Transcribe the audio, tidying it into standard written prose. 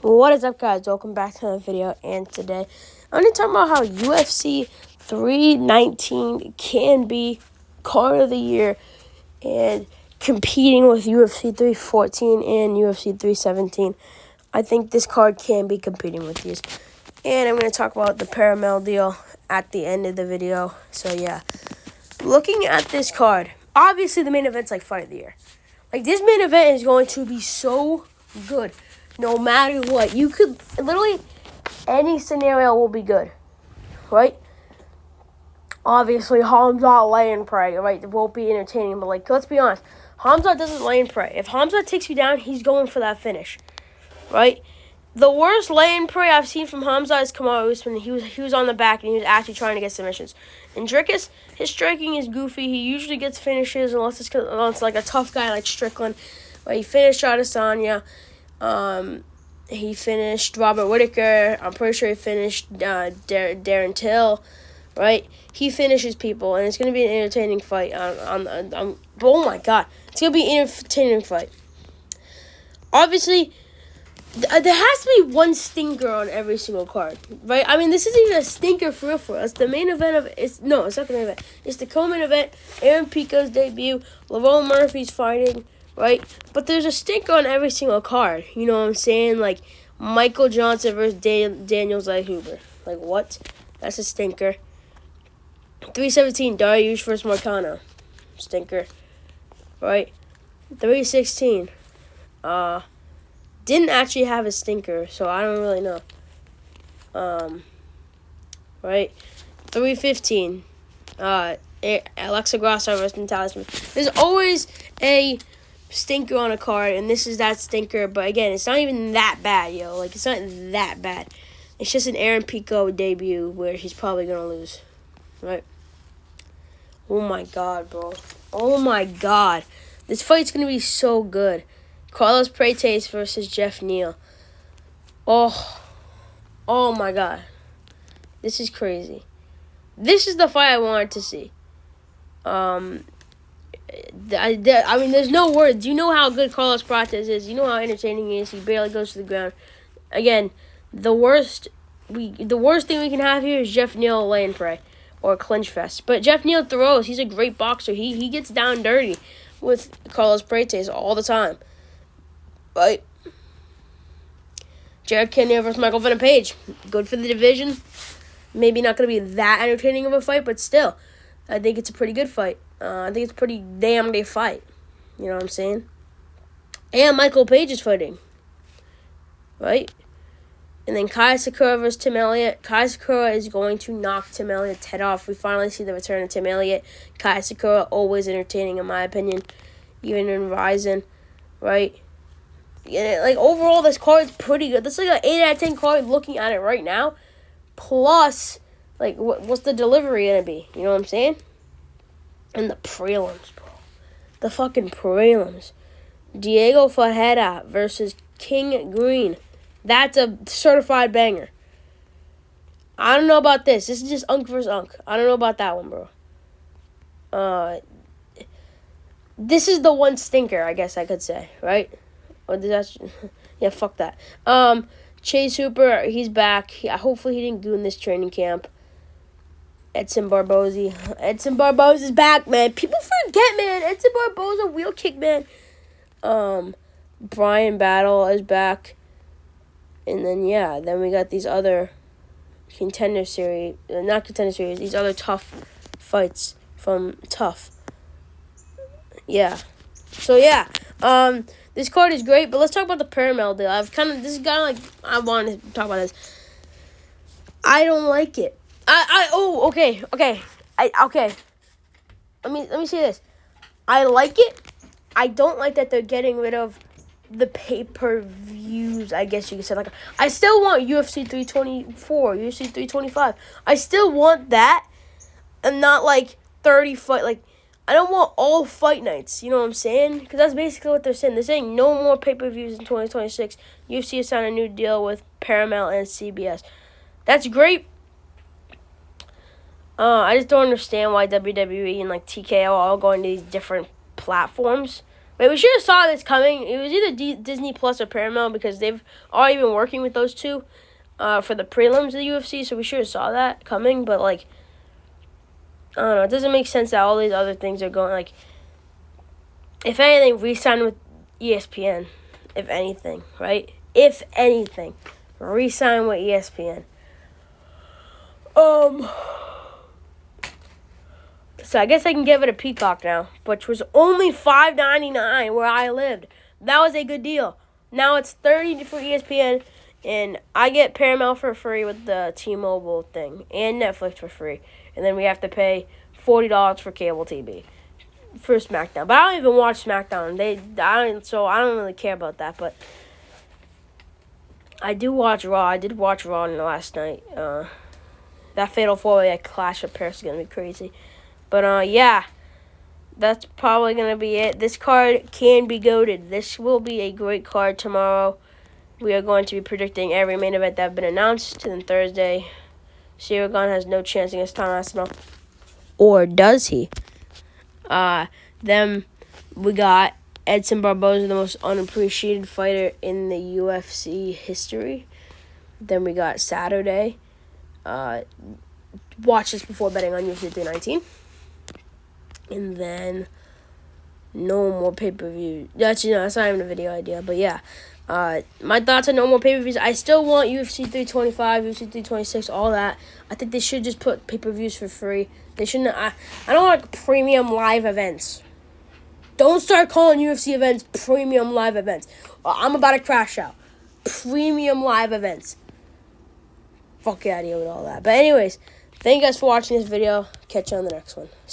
What is up, guys? Welcome back to another video, and today I'm going to talk about how UFC 319 can be card of the year and competing with UFC 314 and UFC 317. I think this card can be competing with these. And I'm going to talk about the Paramel deal at the end of the video. So, yeah. Looking at this card, obviously the main event's like fight of the year. Like, this main event is going to be so good. No matter what, you could literally any scenario will be good, right? Obviously, Hamzat lay and pray, right? It won't be entertaining, but like, let's be honest, Hamzat doesn't lay and pray. If Hamzat takes you down, he's going for that finish, right? The worst lay and pray I've seen from Hamzat is Kamaru Usman. He was on the back and he was actually trying to get submissions. And Dricus, his striking is goofy. He usually gets finishes unless it's like a tough guy like Strickland. But he finished Adesanya. He finished Robert Whittaker. I'm pretty sure he finished Darren Till, right? He finishes people, and it's going to be an entertaining fight. Oh, my God. It's going to be an entertaining fight. Obviously, there has to be one stinker on every single card, right? I mean, this isn't even a stinker for real. It's the main event of it's not the main event. It's the co-main event. Aaron Pico's debut. Laverne Murphy's fighting, right? But there's a stinker on every single card. You know what I'm saying? Like Michael Johnson versus Daniel Zellhuber. Like what? That's a stinker. 317 Dariush versus Marcano. Stinker, right? 316. Didn't actually have a stinker, so I don't really know. Right? 315. Alexa Grasso versus Natalia Smith. There's always a stinker on a card, and this is that stinker. But again, it's not even that bad, yo. Like, it's not that bad. It's just an Aaron Pico debut where he's probably going to lose. Right? Oh, my God, bro. Oh, my God. This fight's going to be so good. Carlos Prates versus Jeff Neal. Oh my God. This is crazy. This is the fight I wanted to see. I mean, there's no words. You know how good Carlos Prates is. You know how entertaining he is. He barely goes to the ground. Again, the worst thing we can have here is Jeff Neal lay and pray or clinch fest. But Jeff Neal throws. He's a great boxer. He gets down dirty with Carlos Prates all the time. Right. Jared Cannonier versus Michael Venom Page. Good for the division. Maybe not going to be that entertaining of a fight, but still, I think it's a pretty good fight. I think it's a pretty damn good fight. You know what I'm saying? And Michael Page is fighting. Right? And then Kai Sakura versus Tim Elliott. Kai Sakura is going to knock Tim Elliott's head off. We finally see the return of Tim Elliott. Kai Sakura, always entertaining in my opinion. Even in Ryzen. Right? Yeah, like, overall, this card is pretty good. This is like an 8 out of 10 card looking at it right now. Plus, like, what's the delivery going to be? You know what I'm saying? And the prelims, bro. The fucking prelims. Diego Ferreira versus King Green. That's a certified banger. I don't know about this. This is just Unk versus Unk. I don't know about that one, bro. This is the one stinker, I guess I could say, right? Yeah, fuck that. Chase Hooper, he's back. Hopefully he didn't goon this training camp. Edson Barboza is back, man. People forget, man. Edson Barboza, wheel kick, man. Brian Battle is back. And then, yeah, then we got these other these other tough fights from Tough. Yeah. So, yeah. This card is great, but let's talk about the Paramel deal. I wanted to talk about this. I don't like it. Okay. Let me say this. I like it. I don't like that they're getting rid of the pay-per-views, I guess you could say. Like, I still want UFC 324, UFC 325. I still want that, and not like 30 fight. Like, I don't want all fight nights, you know what I'm saying? Because that's basically what they're saying. They're saying no more pay-per-views in 2026. UFC has signed a new deal with Paramount and CBS. That's great. I just don't understand why WWE and like TKO are all going to these different platforms. Wait, we should have saw this coming. It was either Disney Plus or Paramount because they've already been working with those two for the prelims of the UFC, so we should have saw that coming. But, like, I don't know. It doesn't make sense that all these other things are going, like, if anything, re-sign with ESPN. If anything, right? If anything, re-sign with ESPN. So I guess I can give it a Peacock now, which was only $5.99 where I lived. That was a good deal. Now it's $30 for ESPN, and I get Paramount for free with the T-Mobile thing, and Netflix for free. And then we have to pay $40 for cable TV for SmackDown. But I don't even watch SmackDown. So I don't really care about that. But I do watch Raw. I did watch Raw last night. That Fatal 4-Way Clash of Paris is gonna be crazy. But yeah, that's probably gonna be it. This card can be goated. This will be a great card tomorrow. We are going to be predicting every main event that have been announced. And then Thursday, Sirigan has no chance against Tom Aspinall. Or does he? Then we got Edson Barboza, the most unappreciated fighter in the UFC history. Then we got Saturday. Watch this before betting on UFC 319. And then no more pay-per-view. That's not even a video idea, but yeah. My thoughts on no more pay-per-views. I still want UFC 325, UFC 326, all that. I think they should just put pay-per-views for free. They shouldn't. I don't like premium live events. Don't start calling UFC events premium live events. I'm about to crash out. Premium live events. Fuck out of here with all that. But anyways, thank you guys for watching this video. Catch you on the next one.